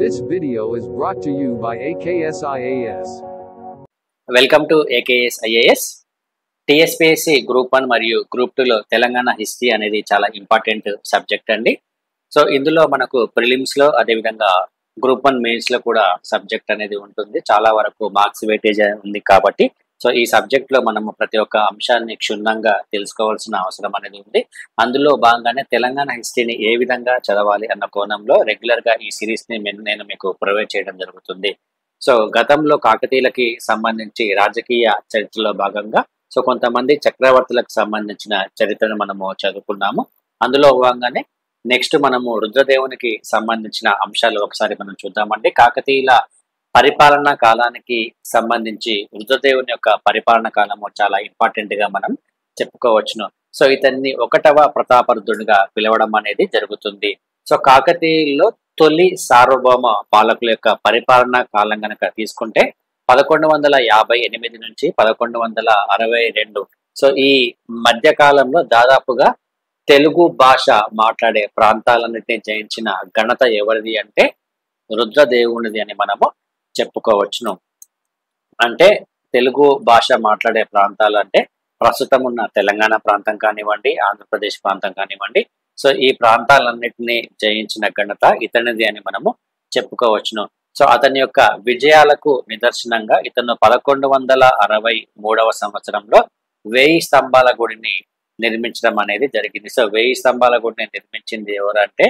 This video is brought to you by AKSIAS. Welcome to AKS IAS. TSPSC group 1 మరియు group 2లో Telangana history అనేది చాలా important subject అండి. So ఇందులో మనకు ప్రిలిమ్స్లో అదేవిధంగా గ్రూప్ 1 మెయిన్స్లో కూడా సబ్జెక్ట్ అనేది ఉంటుంది. చాలా వరకు మార్క్స్ వెయిటేజ్ ఉంది కాబట్టి సో ఈ సబ్జెక్ట్లో మనము ప్రతి ఒక్క అంశాన్ని క్షుణ్ణంగా తెలుసుకోవాల్సిన అవసరం అనేది ఉంది. అందులో భాగంగానే తెలంగాణ హిస్టరీని ఏ విధంగా చదవాలి అన్న కోణంలో రెగ్యులర్గా ఈ సిరీస్ని నేను మీకు ప్రొవైడ్ చేయడం జరుగుతుంది. సో గతంలో కాకతీయులకి సంబంధించి రాజకీయ చరిత్రలో భాగంగా సో కొంతమంది చక్రవర్తులకు సంబంధించిన చరిత్రను మనము చదువుకున్నాము. అందులో భాగంగానే నెక్స్ట్ మనము రుద్రదేవునికి సంబంధించిన అంశాలు ఒకసారి మనం చూద్దామండి. కాకతీయుల పరిపాలనా కాలానికి సంబంధించి రుద్రదేవుని యొక్క పరిపాలనా కాలము చాలా ఇంపార్టెంట్ గా మనం చెప్పుకోవచ్చును. సో ఇతన్ని 1వ ప్రతాపరుద్రుడిగా పిలవడం అనేది జరుగుతుంది. సో కాకతీయుల్లో తొలి సార్వభౌమ పాలకుల యొక్క పరిపాలనా కాలం కనుక తీసుకుంటే 1158 నుంచి 1162. సో ఈ మధ్య కాలంలో దాదాపుగా తెలుగు భాష మాట్లాడే ప్రాంతాలన్నింటినీ జయించిన ఘనత ఎవరిది అంటే రుద్రదేవునిది అని మనము చెప్పుకోవచ్చును. అంటే తెలుగు భాష మాట్లాడే ప్రాంతాలు అంటే ప్రస్తుతం ఉన్న తెలంగాణ ప్రాంతం కానివ్వండి, ఆంధ్రప్రదేశ్ ప్రాంతం కానివ్వండి, సో ఈ ప్రాంతాలన్నింటినీ జయించిన ఘనత ఇతనిది అని మనము చెప్పుకోవచ్చును. సో అతని యొక్క విజయాలకు నిదర్శనంగా ఇతను 1163 సంవత్సరంలో 1000 స్తంభాల గుడిని నిర్మించడం అనేది జరిగింది. సో 1000 స్తంభాల గుడిని నిర్మించింది ఎవరంటే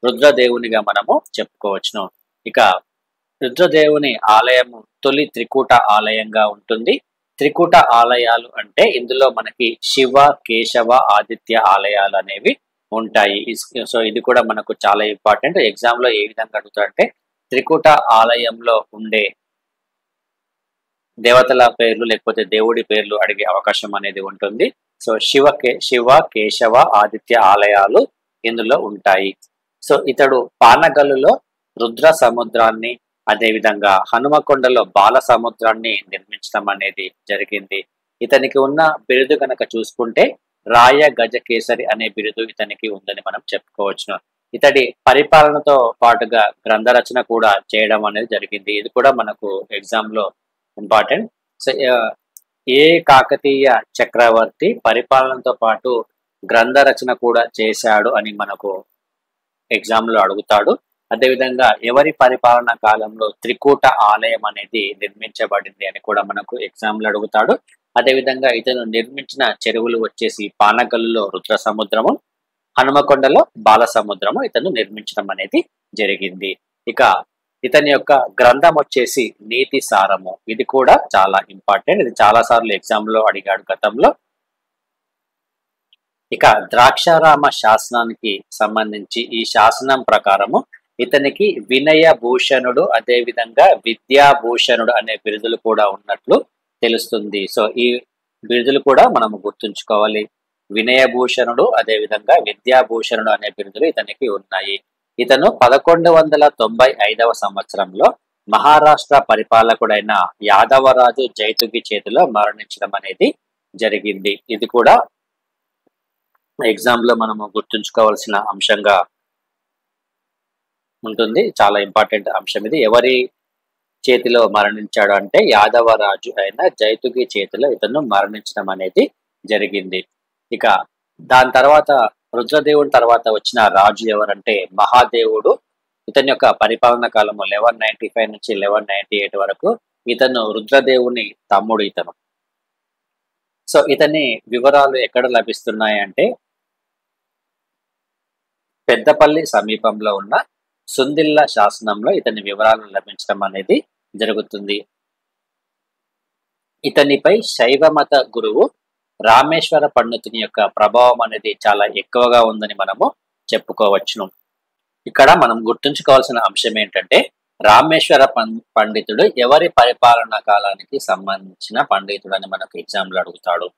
రుద్రదేవునిగా మనము చెప్పుకోవచ్చును. ఇక రుద్రదేవుని ఆలయము తొలి త్రికూట ఆలయంగా ఉంటుంది. త్రికూట ఆలయాలు అంటే ఇందులో మనకి శివ, కేశవ, ఆదిత్య ఆలయాలు అనేవి ఉంటాయి. సో ఇది కూడా మనకు చాలా ఇంపార్టెంట్. ఎగ్జామ్ లో ఏ విధంగా అడుగుతారంటే త్రికూట ఆలయంలో ఉండే దేవతల పేర్లు లేకపోతే దేవుడి పేర్లు అడిగే అవకాశం అనేది ఉంటుంది. సో శివ, కేశవ, ఆదిత్య ఆలయాలు ఇందులో ఉంటాయి. సో ఇతడు పానగల్లులో రుద్ర సముద్రాన్ని అదేవిధంగా హనుమకొండలో బాల సముద్రాన్ని నిర్మించడం అనేది జరిగింది. ఇతనికి ఉన్న బిరుదు కనుక చూసుకుంటే రాయ గజకేసరి అనే బిరుదు ఇతనికి ఉందని మనం చెప్పుకోవచ్చును. ఇతడి పరిపాలనతో పాటుగా గ్రంథ రచన కూడా చేయడం అనేది జరిగింది. ఇది కూడా మనకు ఎగ్జామ్ లో ఇంపార్టెంట్. సో ఏ కాకతీయ చక్రవర్తి పరిపాలనతో పాటు గ్రంథ రచన కూడా చేశాడు అని మనకు ఎగ్జామ్ లో అడుగుతాడు. అదేవిధంగా ఎవరి పరిపాలనా కాలంలో త్రికూట ఆలయం అనేది నిర్మించబడింది అని కూడా మనకు ఎగ్జామ్ లో అడుగుతాడు. అదేవిధంగా ఇతను నిర్మించిన చెరువులు వచ్చేసి పానగల్లులో రుద్ర సముద్రము, హనుమకొండలో బాల సముద్రము ఇతను నిర్మించడం అనేది జరిగింది. ఇక ఇతని యొక్క గ్రంథం వచ్చేసి నీతి సారము. ఇది కూడా చాలా ఇంపార్టెంట్. ఇది చాలా సార్లు ఎగ్జామ్ లో అడిగాడు గతంలో. ఇక ద్రాక్షారామ శాసనానికి సంబంధించి ఈ శాసనం ప్రకారము ఇతనికి వినయ భూషణుడు అదేవిధంగా విద్యాభూషణుడు అనే బిరుదులు కూడా ఉన్నట్లు తెలుస్తుంది. సో ఈ బిరుదులు కూడా మనము గుర్తుంచుకోవాలి. వినయభూషణుడు అదేవిధంగా విద్యాభూషణుడు అనే బిరుదులు ఇతనికి ఉన్నాయి. ఇతను 1195 సంవత్సరంలో మహారాష్ట్ర పరిపాలకుడైన యాదవరాజు జైతుగి చేతిలో మరణించడం అనేది జరిగింది. ఇది కూడా ఎగ్జామ్ లో మనము గుర్తుంచుకోవాల్సిన అంశంగా ఉంటుంది. చాలా ఇంపార్టెంట్ అంశం ఇది. ఎవరి చేతిలో మరణించాడు అంటే యాదవరాజు అయిన జైతుగి చేతిలో ఇతను మరణించడం అనేది జరిగింది. ఇక దాని తర్వాత రుద్రదేవుడి తర్వాత వచ్చిన రాజు ఎవరంటే మహాదేవుడు. ఇతని యొక్క పరిపాలనా కాలము 1195 నుంచి 1198 వరకు. ఇతను రుద్రదేవుని తమ్ముడు ఇతను. సో ఇతని వివరాలు ఎక్కడ లభిస్తున్నాయి అంటే పెద్దపల్లి సమీపంలో ఉన్న సుందిల్ల శాసనంలో ఇతని వివరాలు లభించడం అనేది జరుగుతుంది. ఇతనిపై శైవ మత గురువు రామేశ్వర పండితుని యొక్క ప్రభావం అనేది చాలా ఎక్కువగా ఉందని మనము చెప్పుకోవచ్చును. ఇక్కడ మనం గుర్తుంచుకోవాల్సిన అంశం ఏంటంటే రామేశ్వర పండితుడు ఎవరి పరిపాలనా కాలానికి సంబంధించిన పండితుడు అని మనకు ఎగ్జామ్ లో అడుగుతాడు.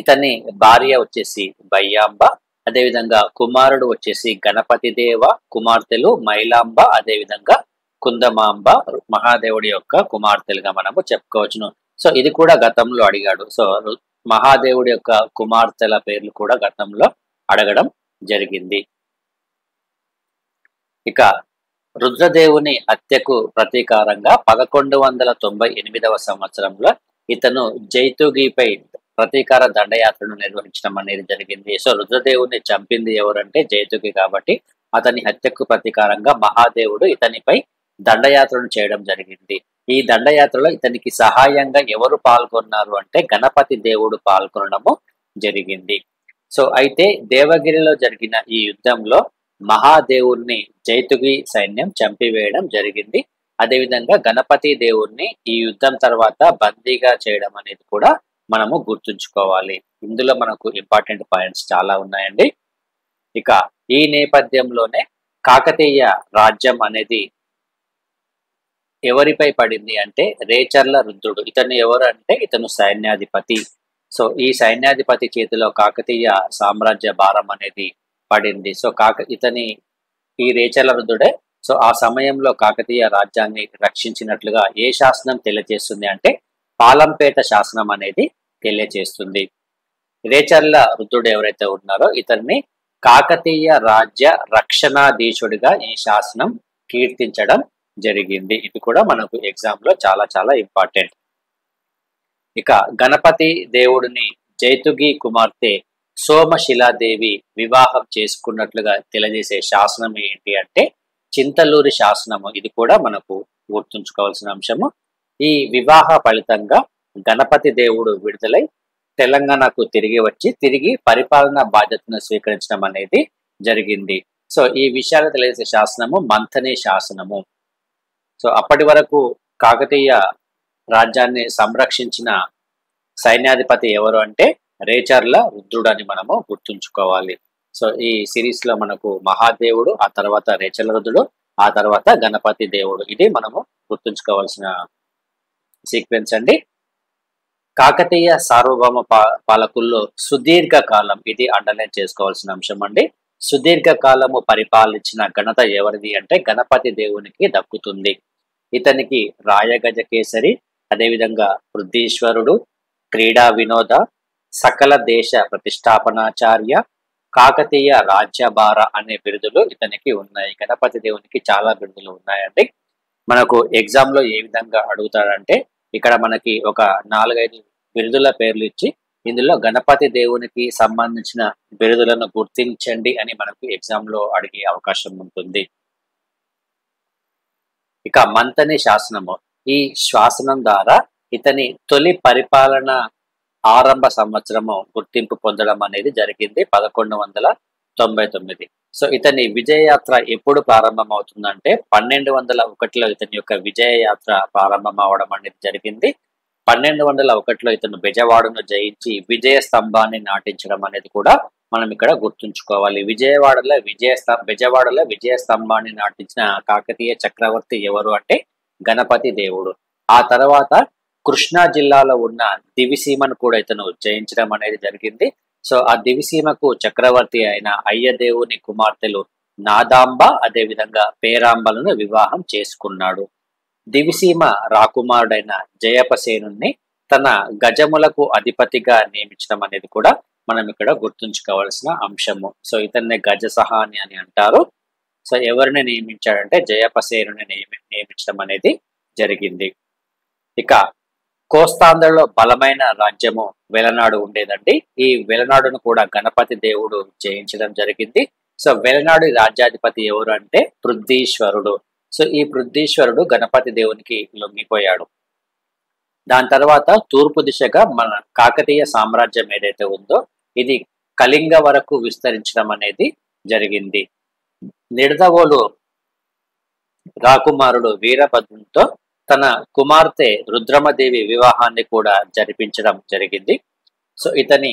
ఇతని భార్య వచ్చేసి బయ్యాంబ, అదేవిధంగా కుమారుడు వచ్చేసి గణపతి దేవ, కుమార్తెలు మైలాంబ అదేవిధంగా కుందమాంబ మహాదేవుడి యొక్క కుమార్తెలుగా మనము చెప్పుకోవచ్చును. సో ఇది కూడా గతంలో అడిగాడు. సో మహాదేవుడి యొక్క కుమార్తెల పేర్లు కూడా గతంలో అడగడం జరిగింది. ఇక రుద్రదేవుని హత్యకు ప్రతీకారంగా 1198వ సంవత్సరంలో ఇతను జైతుగిపై ప్రతీకార దండయాత్రను నిర్వహించడం అనేది జరిగింది. సో రుద్రదేవుని చంపింది ఎవరంటే జైతుగి, కాబట్టి అతని హత్యకు ప్రతీకారంగా మహాదేవుడు ఇతనిపై దండయాత్రను చేయడం జరిగింది. ఈ దండయాత్రలో ఇతనికి సహాయంగా ఎవరు పాల్గొన్నారు అంటే గణపతి దేవుడు పాల్గొనడము జరిగింది. సో అయితే దేవగిరిలో జరిగిన ఈ యుద్ధంలో మహాదేవుణ్ణి జైతుగి సైన్యం చంపివేయడం జరిగింది. అదేవిధంగా గణపతి దేవుణ్ణి ఈ యుద్ధం తర్వాత బందీగా చేయడం అనేది కూడా మనము గుర్తుంచుకోవాలి. ఇందులో మనకు ఇంపార్టెంట్ పాయింట్స్ చాలా ఉన్నాయండి. ఇక ఈ నేపథ్యంలోనే కాకతీయ రాజ్యం అనేది ఎవరిపై పడింది అంటే రేచర్ల రుద్రుడు. ఇతను ఎవరు అంటే ఇతను సైన్యాధిపతి. సో ఈ సైన్యాధిపతి చేతిలో కాకతీయ సామ్రాజ్య భారం అనేది పడింది. సో ఈ రేచర్ల రుద్రుడే సో ఆ సమయంలో కాకతీయ రాజ్యాన్ని రక్షించినట్లుగా ఏ శాసనం తెలియజేస్తుంది అంటే పాలంపేట శాసనం అనేది తెలియజేస్తుంది. రేచర్ల రుద్రుడు ఎవరైతే ఉన్నారో ఇతన్ని కాకతీయ రాజ్య రక్షణాధీశుడిగా ఈ శాసనం కీర్తించడం జరిగింది. ఇది కూడా మనకు ఎగ్జామ్ లో చాలా చాలా ఇంపార్టెంట్. ఇక గణపతి దేవుడిని జైతుగి కుమార్తె సోమశిలాదేవి వివాహం చేసుకున్నట్లుగా తెలియజేసే శాసనం ఏంటి అంటే చింతలూరి శాసనము. ఇది కూడా మనకు గుర్తుంచుకోవాల్సిన అంశము. ఈ వివాహ ఫలితంగా గణపతి దేవుడు విడుదలై తెలంగాణకు తిరిగి పరిపాలనా బాధ్యతను స్వీకరించడం అనేది జరిగింది. సో ఈ విషయాలు తెలియజేసే శాసనము మంథని శాసనము. సో అప్పటి వరకు కాకతీయ రాజ్యాన్ని సంరక్షించిన సైన్యాధిపతి ఎవరు అంటే రేచర్ల రుద్రుడు అని మనము గుర్తుంచుకోవాలి. సో ఈ సిరీస్ లో మనకు మహాదేవుడు, ఆ తర్వాత రేచర్ల రుద్రుడు, ఆ తర్వాత గణపతి దేవుడు. ఇది మనము గుర్తుంచుకోవాల్సిన సీక్వెన్స్ అండి. కాకతీయ సార్వభౌమ పాలకుల్లో సుదీర్ఘ కాలం, ఇది అండర్లైన్ చేసుకోవాల్సిన అంశం అండి. సుదీర్ఘ కాలము పరిపాలించిన ఘనత ఎవరిది అంటే గణపతి దేవునికి దక్కుతుంది. ఇతనికి రాయగజ కేసరి, అదేవిధంగా వృద్ధీశ్వరుడు, క్రీడా వినోద, సకల దేశ ప్రతిష్టాపనాచార్య, కాకతీయ రాజ్యభార అనే బిరుదులు ఇతనికి ఉన్నాయి. గణపతి దేవునికి చాలా బిరుదులు ఉన్నాయండి. మనకు ఎగ్జామ్ లో ఏ విధంగా అడుగుతాడంటే ఇక్కడ మనకి ఒక 4-5 బిరుదుల పేర్లు ఇచ్చి ఇందులో గణపతి దేవునికి సంబంధించిన బిరుదులను గుర్తించండి అని మనకు ఎగ్జామ్ లో అడిగే అవకాశం ఉంటుంది. ఇక మంథని శాసనము. ఈ శాసనం ద్వారా ఇతని తొలి పరిపాలన ఆరంభ సంవత్సరము గుర్తింపు పొందడం అనేది జరిగింది 1199. సో ఇతని విజయయాత్ర ఎప్పుడు ప్రారంభం అవుతుందంటే 1201లో ఇతని యొక్క విజయయాత్ర ప్రారంభం అవడం అనేది జరిగింది. 1201లో ఇతను బెజవాడను జయించి విజయ స్తంభాన్ని నాటించడం అనేది కూడా మనం ఇక్కడ గుర్తుంచుకోవాలి. బెజవాడలో విజయ స్తంభాన్ని నాటించిన కాకతీయ చక్రవర్తి ఎవరు అంటే గణపతి దేవుడు. ఆ తర్వాత కృష్ణా జిల్లాలో ఉన్న దివిసీమను కూడా ఇతను జయించడం అనేది జరిగింది. సో ఆ దివిసీమకు చక్రవర్తి అయిన అయ్యదేవుని కుమార్తెలు నాదాంబ, అదేవిధంగా పేరాంబలను వివాహం చేసుకున్నాడు. దివిసీమ రాకుమారుడైన జయపసేనుని తన గజములకు అధిపతిగా నియమించడం అనేది కూడా మనం ఇక్కడ గుర్తుంచుకోవాల్సిన అంశము. సో ఇతన్ని గజసహాని అని అంటారు. సో ఎవరిని నియమించాడంటే జయపసేనుని నియమించడం అనేది జరిగింది. ఇక కోస్తాంధ్రలో బలమైన రాజ్యము వెలనాడు ఉండేదండి. ఈ వెలనాడును కూడా గణపతి దేవుడు జయించడం జరిగింది. సో వెలనాడు రాజ్యాధిపతి ఎవరు అంటే పృథ్వీశ్వరుడు. సో ఈ పృథ్వీశ్వరుడు గణపతి దేవునికి లొంగిపోయాడు. దాని తర్వాత తూర్పు దిశగా మన కాకతీయ సామ్రాజ్యం ఏదైతే ఉందో ఇది కళింగ వరకు విస్తరించడం అనేది జరిగింది. నిడదవోలు రాకుమారుడు వీరభద్రునితో తన కుమార్తె రుద్రమదేవి వివాహాన్ని కూడా జరిపించడం జరిగింది. సో ఇతని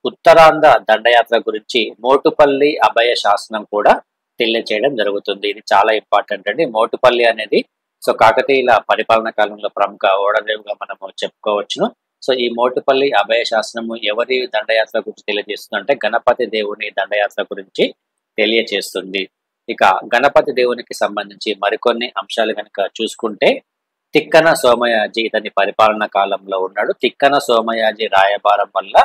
ఉత్తరాంధ్ర దండయాత్ర గురించి మోటుపల్లి అభయ శాసనం కూడా తెలియచేయడం జరుగుతుంది. ఇది చాలా ఇంపార్టెంట్ అండి. మోటుపల్లి అనేది సో కాకతీయుల పరిపాలన కాలంలో ప్రముఖ ఓడరేవుగా మనము చెప్పుకోవచ్చును. సో ఈ మోటుపల్లి అభయ శాసనము ఎవరి దండయాత్ర గురించి తెలియజేస్తుంది అంటే గణపతి దేవుని దండయాత్ర గురించి తెలియచేస్తుంది. ఇక గణపతి దేవునికి సంబంధించి మరికొన్ని అంశాలు కనుక చూసుకుంటే తిక్కన సోమయాజి ఇతని పరిపాలన కాలంలో ఉన్నాడు. తిక్కన సోమయాజి రాయబారం వల్ల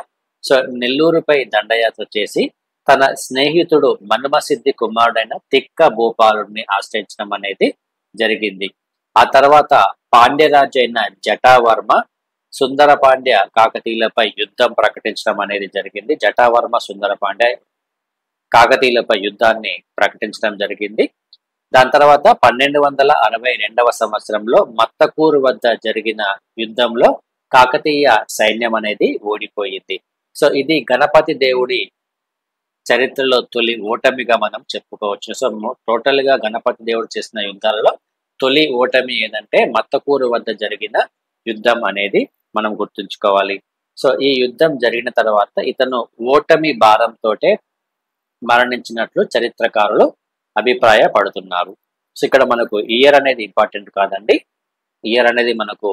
సో నెల్లూరుపై దండయాత్ర చేసి తన స్నేహితుడు మన్మసిద్ధి కుమారుడైన తిక్క భూపాలుడిని ఆశ్రయించడం అనేది జరిగింది. ఆ తర్వాత పాండ్యరాజు అయిన జటావర్మ సుందర పాండ్య కాకతీయులపై యుద్ధం ప్రకటించడం అనేది జరిగింది. జటావర్మ సుందర పాండ్య కాకతీయులపై యుద్ధాన్ని ప్రకటించడం జరిగింది. దాని తర్వాత 1262వ సంవత్సరంలో మత్తకూరు వద్ద జరిగిన యుద్ధంలో కాకతీయ సైన్యం అనేది ఓడిపోయింది. సో ఇది గణపతి దేవుడి చరిత్రలో తొలి ఓటమిగా మనం చెప్పుకోవచ్చు. సో టోటల్ గా గణపతి దేవుడు చేసిన యుద్ధాలలో తొలి ఓటమి ఏదంటే మత్తకూరు వద్ద జరిగిన యుద్ధం అనేది మనం గుర్తుంచుకోవాలి. సో ఈ యుద్ధం జరిగిన తర్వాత ఇతను ఓటమి భారంతోటే మరణించినట్లు చరిత్రకారులు అభిప్రాయపడుతున్నారు. సో ఇక్కడ మనకు ఇయర్ అనేది ఇంపార్టెంట్ కాదండి. ఇయర్ అనేది మనకు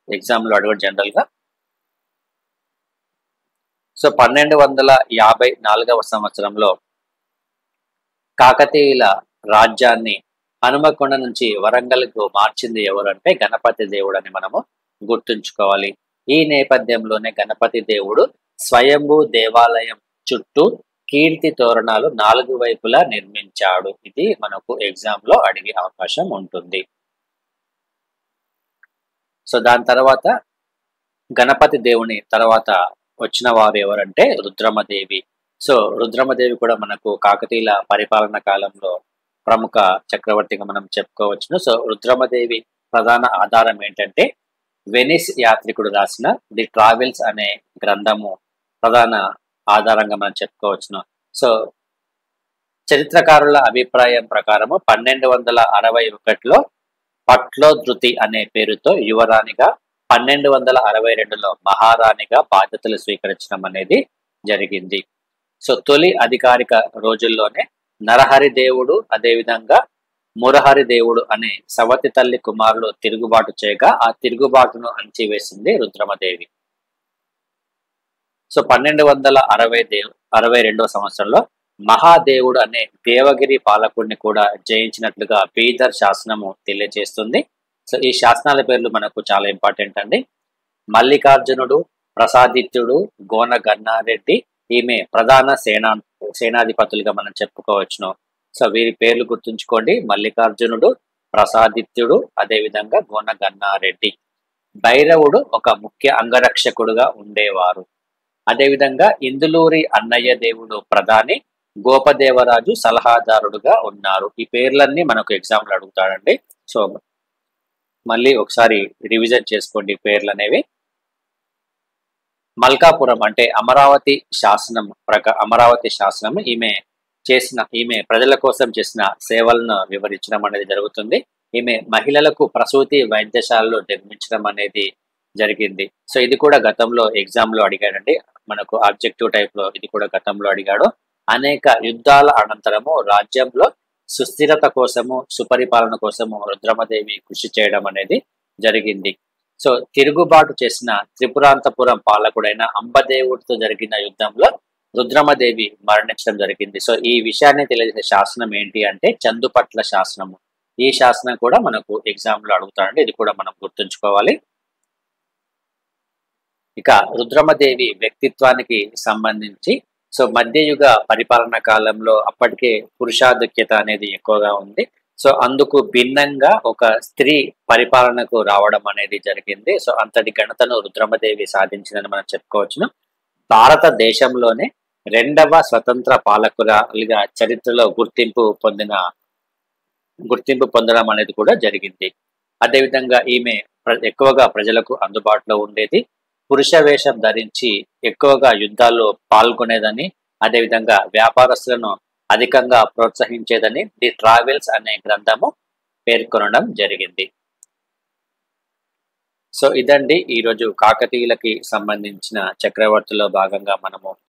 ఎగ్జామ్ లో అడగడు జనరల్ గా. సో 1254వ సంవత్సరంలో కాకతీయుల రాజ్యాన్ని హనుమకొండ నుంచి వరంగల్కు మార్చింది ఎవరంటే గణపతి దేవుడు అని మనము గుర్తుంచుకోవాలి. ఈ నేపథ్యంలోనే గణపతి దేవుడు స్వయంభూ దేవాలయం చుట్టూ కీర్తి తోరణాలు 4 వైపులా నిర్మించాడు. ఇది మనకు ఎగ్జామ్ లో అడిగే అవకాశం ఉంటుంది. సో దాని తర్వాత గణపతి దేవుని తర్వాత వచ్చిన వారు ఎవరంటే రుద్రమదేవి. సో రుద్రమదేవి కూడా మనకు కాకతీయుల పరిపాలన కాలంలో ప్రముఖ చక్రవర్తిగా మనం చెప్పుకోవచ్చును. సో రుద్రమదేవి ప్రధాన ఆధారం ఏంటంటే వెనిస్ యాత్రికుడు రాసిన ది ట్రావెల్స్ అనే గ్రంథము ప్రధాన ఆధారంగా మనం చెప్పుకోవచ్చును. సో చరిత్రకారుల అభిప్రాయం ప్రకారము 1261లో పట్లోధృతి అనే పేరుతో యువరాణిగా 1262లో మహారాణిగా బాధ్యతలు స్వీకరించడం అనేది జరిగింది. సో తొలి అధికారిక రోజుల్లోనే నరహరి దేవుడు అదేవిధంగా మురహరి దేవుడు అనే సవతి తల్లి కుమారులు తిరుగుబాటు చేయగా ఆ తిరుగుబాటును అణచివేసింది రుద్రమదేవి. సో 1262వ సంవత్సరంలో మహాదేవుడు అనే దేవగిరి పాలకుడిని కూడా జయించినట్లుగా బీదర్ శాసనము తెలియజేస్తుంది. సో ఈ శాసనాల పేర్లు మనకు చాలా ఇంపార్టెంట్ అండి. మల్లికార్జునుడు, ప్రసాదిత్యుడు, గోన గన్నారెడ్డి ఈమె ప్రధాన సేనాధిపతులుగా మనం చెప్పుకోవచ్చును. సో వీరి పేర్లు గుర్తుంచుకోండి. మల్లికార్జునుడు, ప్రసాదిత్యుడు, అదేవిధంగా గోన గన్నారెడ్డి. భైరవుడు ఒక ముఖ్య అంగరక్షకుడుగా ఉండేవారు. అదేవిధంగా ఇందులూరి అన్నయ్య దేవుడు ప్రధాని, గోపదేవరాజు సలహాదారుడుగా ఉన్నారు. ఈ పేర్లన్నీ మనకు ఎగ్జామ్లో అడుగుతాడండి. సో మళ్ళీ ఒకసారి రివిజన్ చేసుకోండి పేర్లు అనేవి. మల్కాపురం అంటే అమరావతి శాసనం ఈమె ప్రజల కోసం చేసిన సేవలను వివరించడం అనేది జరుగుతుంది. ఈమె మహిళలకు ప్రసూతి వైద్యశాలలు నిర్మించడం అనేది జరిగింది. సో ఇది కూడా గతంలో ఎగ్జామ్ లో అడిగాడండి. మనకు ఆబ్జెక్టివ్ టైప్ లో ఇది కూడా గతంలో అడిగాడు. అనేక యుద్ధాల అనంతరము రాజ్యంలో సుస్థిరత కోసము, సుపరిపాలన కోసము రుద్రమదేవి కృషి చేయడం అనేది జరిగింది. సో తిరుగుబాటు చేసిన త్రిపురాంతపురం పాలకుడైన అంబదేవుడితో జరిగిన యుద్ధంలో రుద్రమదేవి మరణించడం జరిగింది. సో ఈ విషయాన్ని తెలియజేసే శాసనం ఏంటి అంటే చందుపట్ల శాసనము. ఈ శాసనం కూడా మనకు ఎగ్జామ్ లో అడుగుతాడండి. ఇది కూడా మనం గుర్తుంచుకోవాలి. ఇక రుద్రమదేవి వ్యక్తిత్వానికి సంబంధించి సో మధ్యయుగ పరిపాలన కాలంలో అప్పటికే పురుషాధిక్యత అనేది ఎక్కువగా ఉంది. సో అందుకు భిన్నంగా ఒక స్త్రీ పరిపాలనకు రావడం అనేది జరిగింది. సో అంతటి ఘనతను రుద్రమదేవి సాధించిందని మనం చెప్పుకోవచ్చును. భారతదేశంలోనే 2వ స్వతంత్ర పాలకురాలిగా చరిత్రలో గుర్తింపు పొందడం అనేది కూడా జరిగింది. అదేవిధంగా ఈమె ఎక్కువగా ప్రజలకు అందుబాటులో ఉండేది. పురుష వేషం ధరించి ఎక్కువగా యుద్ధాల్లో పాల్గొనేదని, అదేవిధంగా వ్యాపారస్తులను అధికంగా ప్రోత్సహించేదని ది ట్రావెల్స్ అనే గ్రంథము పేర్కొనడం జరిగింది. సో ఇదండి ఈరోజు కాకతీయులకి సంబంధించిన చక్రవర్తిలో భాగంగా మనము